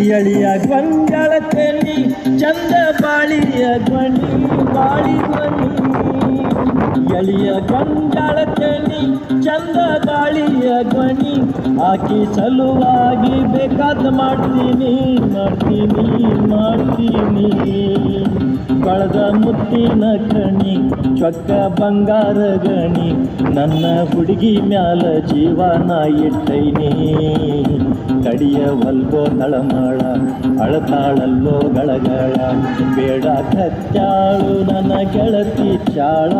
ಎಳಿಯ ಗೊಂಜಾಳ ತೆಲಿ ಚಂದ ಬಾಳಿಯ ಧ್ವನಿ ಬಾಳಿ ಧ್ವನಿ ಎಳಿಯ ಗೊಂಜಾಳ ತೆಲಿ ಚಂದ ಬಾಳಿಯ ಧ್ವನಿ ಆಕಿ ಸಲುವಾಗಿ ಬೇಕಾದ ಮಾಡ್ತೀನಿ ಮಾಡ್ತೀನಿ ಮಾಡ್ತೀನಿ ಕಳೆದ ಮುತ್ತಿನ ಕಣಿ ಚೊಕ್ಕ ಬಂಗಾರ ಗಣಿ ನನ್ನ ಹುಡುಗಿ ಮ್ಯಾಲ ಜೀವನ ಇಟ್ಟೈನಿ ಕಡಿಯ ಹೊಲ್ಗೋ ತಳಮಾಳ ಅಳತಾಳಲ್ಲೋ ಗಳಗಳ ಬೇಡ ಕಚ್ಚಾಳು ನನ್ನ ಗೆಳತಿ ಚಾಳ